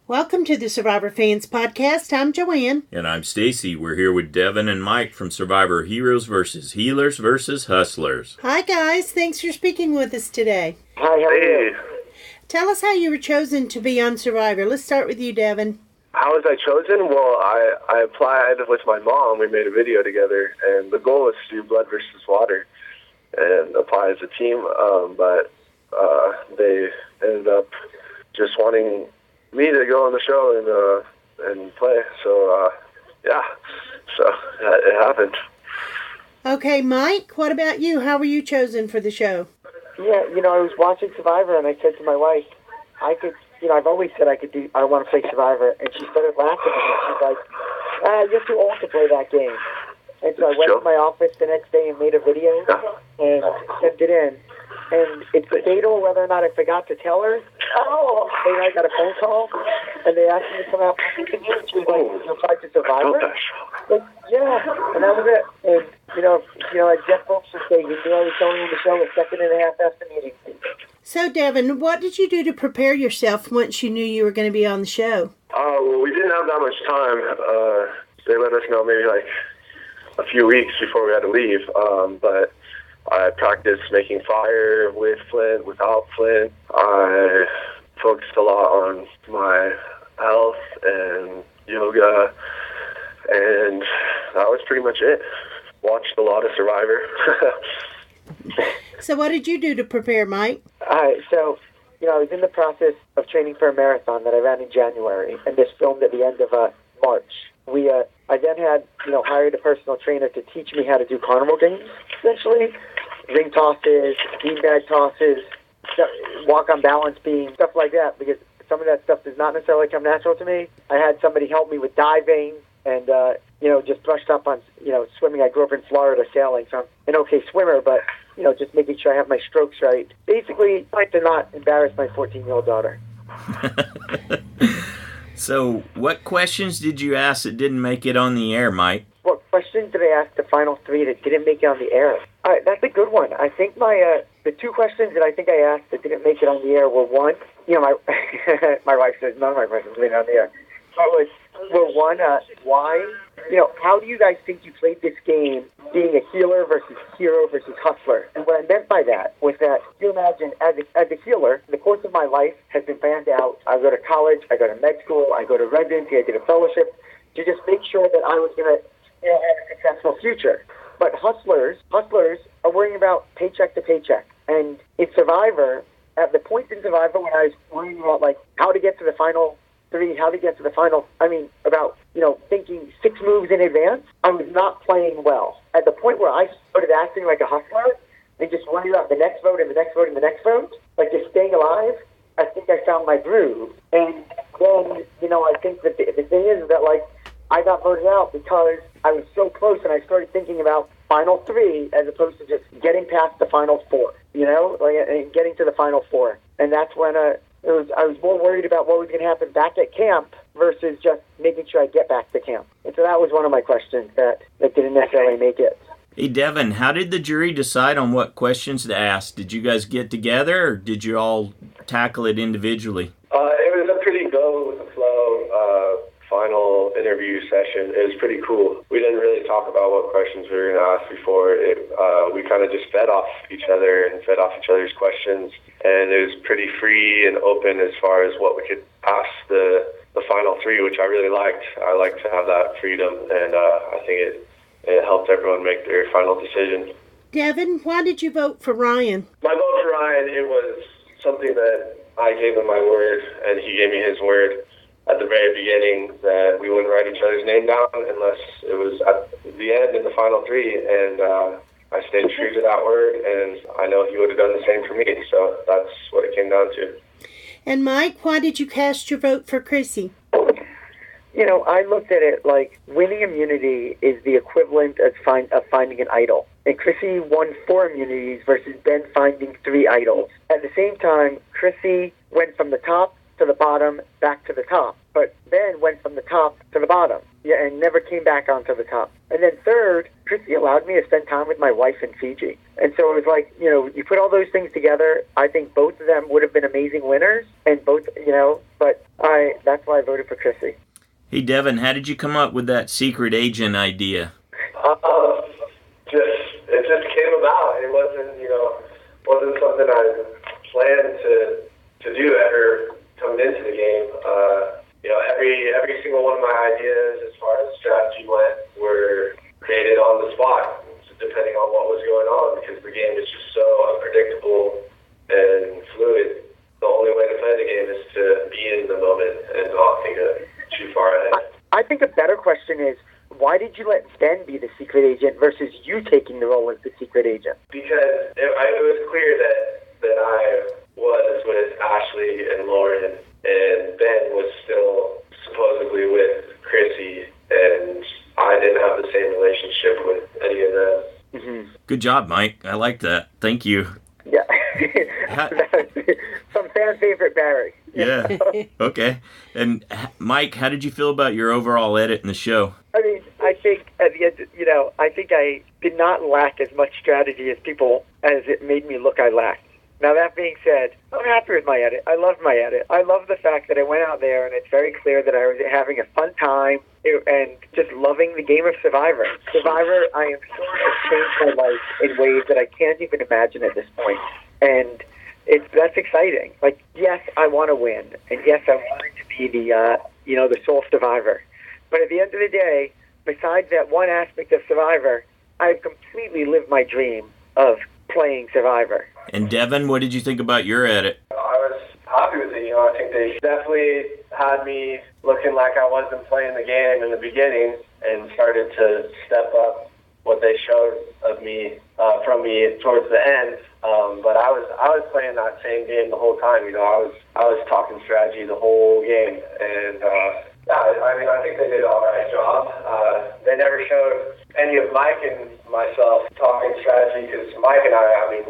Welcome to the Survivor Fans Podcast. I'm Joanne. And I'm Stacy. We're here with Devon and Mike from Survivor Heroes vs. Healers vs. Hustlers. Hi, guys. Thanks for speaking with us today. Hi, how are you? Tell us how you were chosen to be on Survivor. Let's start with you, Devon. How was I chosen? Well, I applied with my mom. We made a video together, and the goal was to do blood versus water and apply as a team. But they ended up just wanting me to go on the show and play. So, so it happened. Okay, Mike, what about you? How were you chosen for the show? Yeah, I was watching Survivor, and I said to my wife, I've always said I want to play Survivor, and she started laughing at me. She's like, you're too old to play that game. And so I went to my office the next day and made a video and sent it in. And it's debatable whether or not I forgot to tell her. Then I got a phone call, and they asked me to come out. She was like, "You'll try to Survivor?" Like, yeah, and that was it. And as Jeff Folks would say, you knew I was going on the show a second and a half after meeting me. So, Devon, what did you do to prepare yourself once you knew you were going to be on the show? Well, we didn't have that much time. They let us know maybe like a few weeks before we had to leave. But I practiced making fire with flint, without flint. I focused a lot on my health and yoga, and that was pretty much it. Watched a lot of Survivor. So what did you do to prepare, Mike? So I was in the process of training for a marathon that I ran in January, and this filmed at the end of March. I then had, hired a personal trainer to teach me how to do carnival games, essentially. Ring tosses, beanbag tosses, walk on balance beam, stuff like that, because some of that stuff does not necessarily come natural to me. I had somebody help me with diving and, just brushed up on, swimming. I grew up in Florida sailing, so I'm an okay swimmer, but, just making sure I have my strokes right. Basically, trying to not embarrass my 14-year-old daughter. So, what questions did you ask that didn't make it on the air, Mike? What questions did I ask the final three that didn't make it on the air? That's a good one. I think the two questions that I think I asked that didn't make it on the air were one, my my wife says none of my questions made it on the air. Were one, why? How do you guys think you played this game, being a healer versus hero versus hustler? And what I meant by that was that, you imagine, as a healer, the course of my life has been planned out. I go to college, I go to med school, I go to residency, I did a fellowship to just make sure that I was going to have a successful future. But hustlers are worrying about paycheck to paycheck. And in Survivor, at the point in Survivor when I was worrying about how to get to the final three, about thinking 6 moves in advance, I was not playing well. At the point where I started acting like a hustler and just worrying about the next vote and the next vote and the next vote, like just staying alive, I think I found my groove. And then, I think that the thing is that I got voted out because I was so close, and I started thinking about final 3 as opposed to just getting past the final 4, and getting to the final 4. And that's when I was more worried about what was going to happen back at camp versus just making sure I get back to camp. And so that was one of my questions that didn't necessarily make it. Hey, Devon, how did the jury decide on what questions to ask? Did you guys get together, or did you all tackle it individually? It was a pretty go-with-the-flow final interview session. It was pretty cool. We didn't really talk about what questions we were going to ask before. We kind of just fed off each other and fed off each other's questions, and it was pretty free and open as far as what we could ask the final 3, which I really liked. I liked to have that freedom, and I think it helped everyone make their final decision. Devon, why did you vote for Ryan? My vote for Ryan, it was something that I gave him my word, and he gave me his word at the very beginning that we wouldn't write each other's name down unless it was at the end in the final 3, and I stayed true to that word, and I know he would have done the same for me, so that's what it came down to. And Mike, why did you cast your vote for Chrissy? I looked at it like winning immunity is the equivalent of finding an idol. And Chrissy won 4 immunities versus Ben finding 3 idols. At the same time, Chrissy went from the top to the bottom, back to the top. But Ben went from the top to the bottom, and never came back onto the top. And then third, Chrissy allowed me to spend time with my wife in Fiji. And so it was like, you put all those things together. I think both of them would have been amazing winners, and but that's why I voted for Chrissy. Hey, Devon, how did you come up with that secret agent idea? It just came about. It wasn't something I planned to do ever coming into the game. Every single one of my ideas as far as strategy went were created on the spot, depending on what was going on, because the game is just so unpredictable and fluid. The only way to play the game is to be in the moment and not think too far ahead. I think a better question is, why did you let Ben be the secret agent versus you taking the role as the secret agent? Because it was clear that I was with Ashley and Lauren, and Ben was still supposedly with Chrissy, and I didn't have the same relationship with any of them. Mm-hmm. Good job, Mike. I like that. Thank you. Yeah. Some fan favorite Barry. Yeah. Okay. And Mike, how did you feel about your overall edit in the show? I mean, I think at the end, I think I did not lack as much strategy as it made me look I lacked. Now, that being said, I'm happy with my edit. I love my edit. I love the fact that I went out there and it's very clear that I was having a fun time and just loving the game of Survivor. Survivor, I am sure, has changed my life in ways that I can't even imagine at this point. And that's exciting. Like, yes, I want to win. And yes, I wanted to be the sole survivor. But at the end of the day, besides that one aspect of Survivor, I've completely lived my dream of playing Survivor. And Devon, what did you think about your edit? I was happy with it. I think they definitely had me looking like I wasn't playing the game in the beginning and started to step up what they showed of me from me towards the end. But I was playing that same game the whole time. I was talking strategy the whole game, and I think they did an all right job. They never showed any of Mike and myself talking strategy, because Mike and I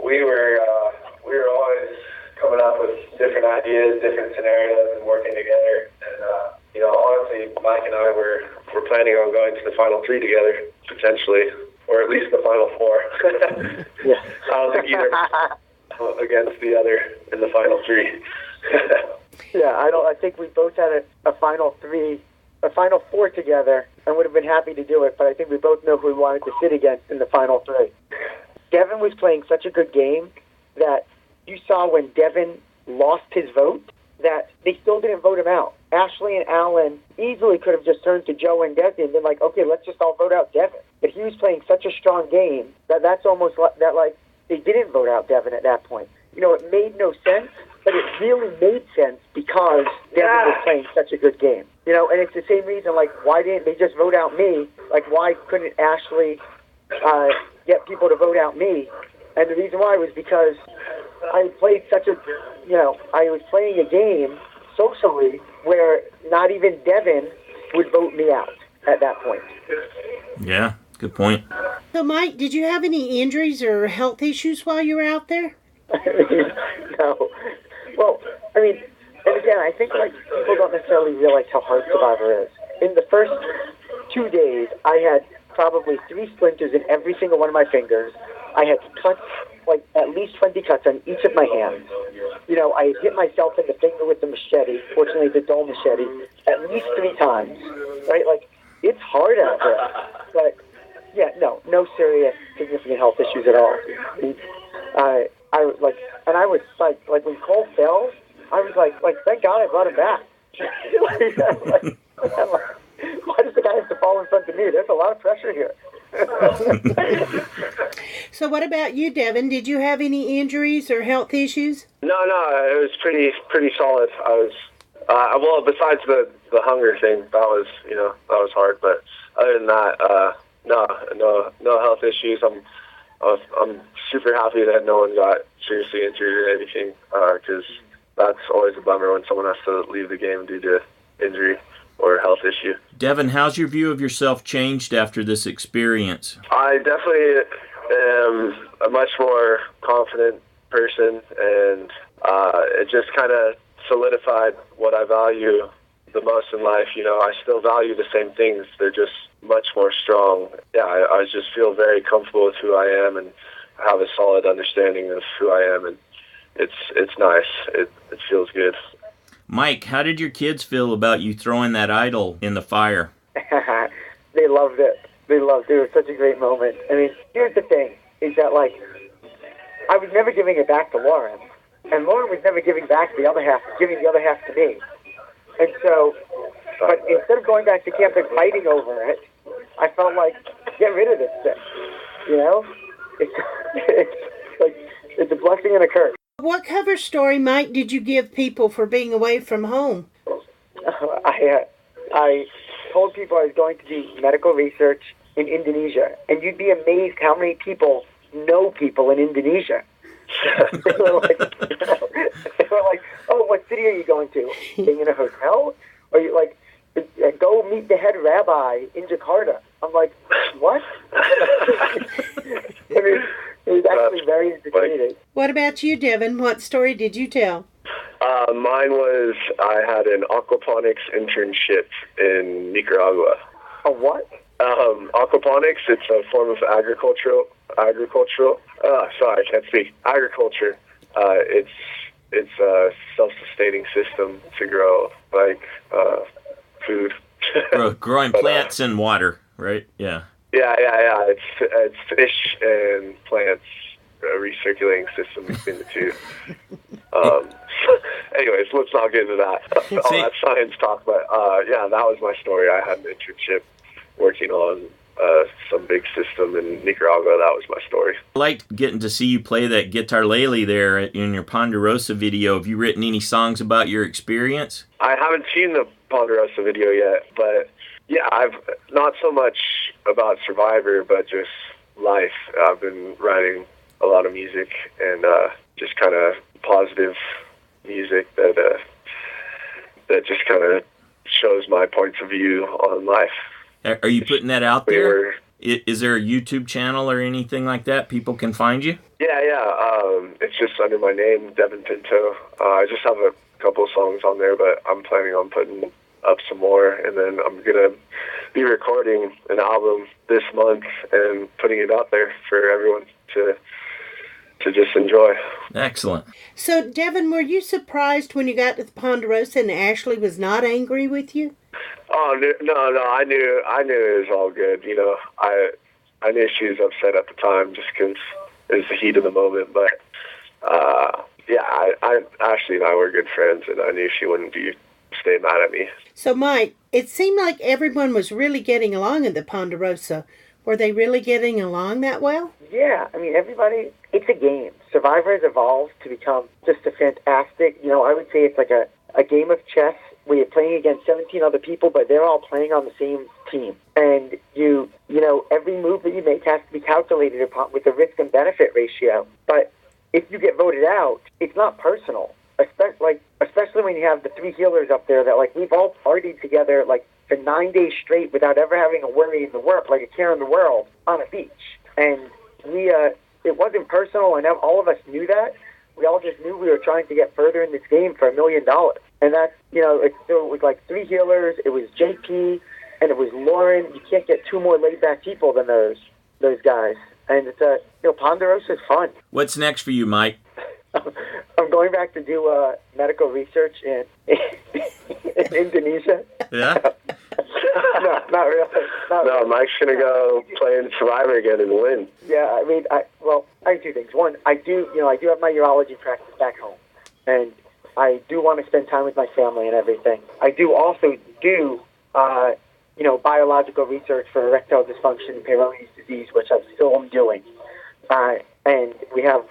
we were always coming up with different ideas, different scenarios, and working together. And honestly, Mike and I were planning on going to the final three together, potentially, or at least the final four. Yeah. I don't think either against the other in the final three. Yeah, I think we both had a final four together, and would have been happy to do it. But I think we both know who we wanted to sit against in the final three. Devon was playing such a good game that you saw when Devon lost his vote that they still didn't vote him out. Ashley and Alan easily could have just turned to Joe and Devon and been like, okay, let's just all vote out Devon. But he was playing such a strong game that's almost like they didn't vote out Devon at that point. It made no sense, but it really made sense because Devon was playing such a good game. And it's the same reason, like, why didn't they just vote out me? Like, why couldn't Ashley get people to vote out me? And the reason why was because I played I was playing a game socially where not even Devon would vote me out at that point. Yeah, good point. So, Mike, did you have any injuries or health issues while you were out there? No. Well, I mean, and again, I think people don't necessarily realize how hard Survivor is. In the first 2 days, I had probably 3 splinters in every single one of my fingers. I had cuts, like at least 20 cuts on each of my hands. I hit myself in the finger with the machete, fortunately the dull machete, at least 3 times. Right? Like, it's hard out there. But, yeah, no serious significant health issues at all. I was like when Cole fell, I was like, thank God I brought him back. Why does the guy have to fall in front of me? There's a lot of pressure here. So what about you, Devon? Did you have any injuries or health issues? No, it was pretty solid. I was, besides the hunger thing, that was hard. But other than that, no health issues. I'm super happy that no one got seriously injured or anything, because that's always a bummer when someone has to leave the game due to injury or health issue. Devon, how's your view of yourself changed after this experience? I definitely am a much more confident person, and it just kind of solidified what I value the most in life. I still value the same things. They're just much more strong. Yeah, I just feel very comfortable with who I am and have a solid understanding of who I am, and it's nice. It feels good. Mike, how did your kids feel about you throwing that idol in the fire? They loved it. It was such a great moment. I mean, here's the thing, is that, I was never giving it back to Lauren, and Lauren was never giving back the other half to me. And so, but instead of going back to camp and fighting over it, I felt like, get rid of this thing, It's a blessing and a curse. What cover story, Mike, did you give people for being away from home? I told people I was going to do medical research in Indonesia, and you'd be amazed how many people know people in Indonesia. They were like, oh, what city are you going to? Staying in a hotel? Or you go meet the head rabbi in Jakarta? I'm like, what? I mean, it was actually very entertaining. What about you, Devon? What story did you tell? Mine was I had an aquaponics internship in Nicaragua. A what? Aquaponics, it's a form of agriculture. Sorry, I can't speak. Agriculture. It's a self-sustaining system to grow food. Growing plants and water, right? Yeah. Yeah. It's fish and plants, a recirculating system between the two. Anyways, let's not get into that. All that science talk, but that was my story. I had an internship working on some big system in Nicaragua. That was my story. I liked getting to see you play that guitar lele there in your Ponderosa video. Have you written any songs about your experience? I haven't seen the Ponderosa video yet, but yeah, I've not so much about Survivor, but just life. I've been writing a lot of music and just kind of positive music that just kind of shows my points of view on life. Are you putting that out there? Is there a YouTube channel or anything like that people can find you? Yeah. It's just under my name, Devon Pinto. I just have a couple of songs on there, but I'm planning on putting up some more, and then I'm going to be recording an album this month and putting it out there for everyone to just enjoy. Excellent. So, Devon, were you surprised when you got to the Ponderosa and Ashley was not angry with you? Oh, no, I knew it was all good. I knew she was upset at the time just because it was the heat of the moment, but Ashley and I were good friends, and I knew she wouldn't stay mad at me. So, Mike, it seemed like everyone was really getting along in the Ponderosa. Were they really getting along that well? Yeah, I mean, everybody, it's a game. Survivor has evolved to become just a fantastic, I would say it's like a game of chess where you're playing against 17 other people, but they're all playing on the same team. And every move that you make has to be calculated upon with the risk and benefit ratio. But if you get voted out, it's not personal. Especially when you have the three healers up there that we've all partied together for 9 days straight without ever having a worry in the world, like a care in the world, on a beach. And it wasn't personal, and all of us knew that. We all just knew we were trying to get further in this game for $1 million. And that's, it was three healers, it was JP, and it was Lauren. You can't get two more laid-back people than those guys. And it's Ponderosa is fun. What's next for you, Mike? I'm going back to do medical research in Indonesia. Yeah? No, not really. No, Mike's going to go play in Survivor again and win. Yeah, I mean, I have two things. One, I do have my urology practice back home, and I do want to spend time with my family and everything. I do also do, biological research for erectile dysfunction and Peyronie's disease, which I still am doing. And we have,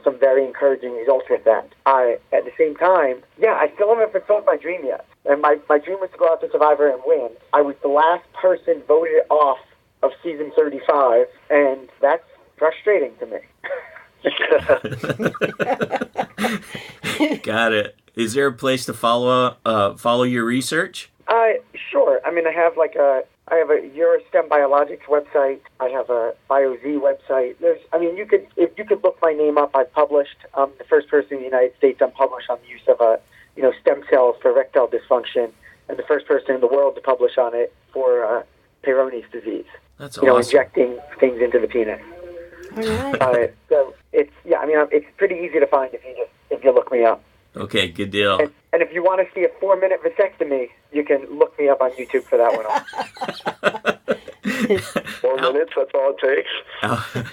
some very encouraging results with that. At the same time, I still haven't fulfilled my dream yet. And my dream was to go out to Survivor and win. I was the last person voted off of season 35, and that's frustrating to me. Got it. Is there a place to follow your research? Sure. I mean, I have a Eurostem Biologics website. I have a BioZ website. You could look my name up. I've published. The first person in the United States I'm published on the use of stem cells for erectile dysfunction and the first person in the world to publish on it for Peyronie's disease. That's You know, awesome. injecting things into the penis. All right. So it's it's pretty easy to find if you look me up. Okay, good deal. And if you want to see a 4-minute vasectomy, you can look me up on YouTube for that one. 4 minutes, that's all it takes?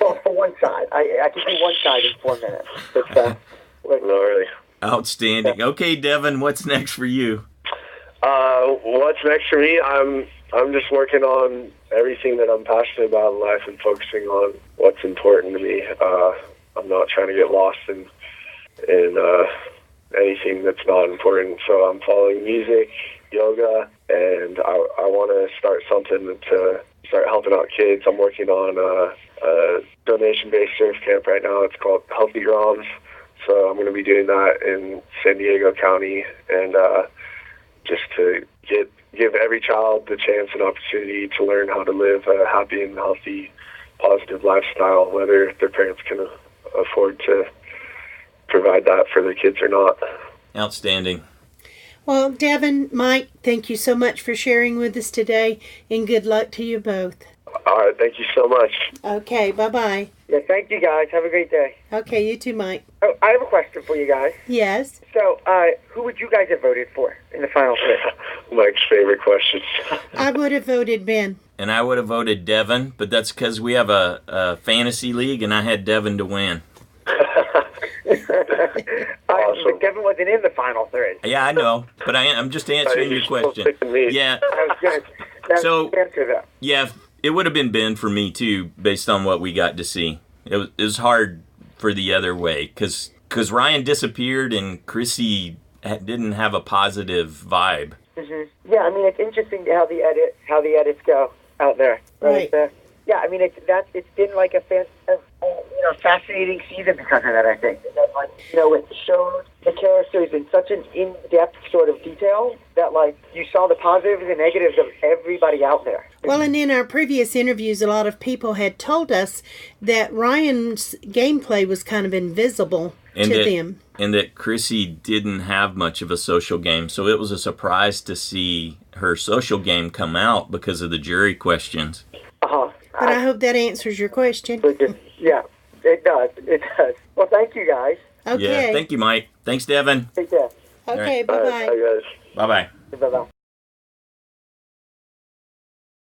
Well, for one side. I can do one side in 4 minutes. But, No, really. Outstanding. Okay, Devon, what's next for you? What's next for me? I'm just working on everything that I'm passionate about in life and focusing on what's important to me. I'm not trying to get lost in anything that's not important. So I'm following music, yoga, and I want to start something to start helping out kids. I'm working on a donation-based surf camp right now. It's called Healthy Groms. So I'm going to be doing that in San Diego County, and just to give every child the chance and opportunity to learn how to live a happy and healthy, positive lifestyle, whether their parents can afford to provide that for their kids or not. Outstanding. Well, Devon, Mike, thank you so much for sharing with us today, and good luck to you both. All right, thank you so much. Okay, bye-bye. yeah, thank you guys. Have a great day. Okay, you too, Mike. Oh, I have a question for you guys. Yes? So, who would you guys have voted for in the final three? Mike's favorite questions. I would have voted Ben. And I would have voted Devon, but that's because we have a fantasy league, and I had Devon to win. Awesome. But Devon wasn't in the final three. Yeah, I know, but I'm just answering your question. Yeah, I was going to So- answer that. yeah, it would have been Ben for me too, based on what we got to see. It was hard for the other way because Ryan disappeared and Chrissy didn't have a positive vibe. Mm-hmm. Yeah, I mean, it's interesting how the edits go out there. Right. Yeah, I mean, it's been like a fascinating season because of that. I think that, like, it shows the characters in such an in-depth sort of detail that, like, you saw the positives and negatives of everybody out there. Well, and in our previous interviews, a lot of people had told us that Ryan's gameplay was kind of invisible to them. And that Chrissy didn't have much of a social game, so it was a surprise to see her social game come out because of the jury questions. But I hope that answers your question. Yeah, it does. It does. Well, thank you guys. Okay. Yeah, thank you, Mike. Thanks, Devon. Take care. Okay, All right. bye-bye. Bye, guys. Bye-bye. Bye-bye.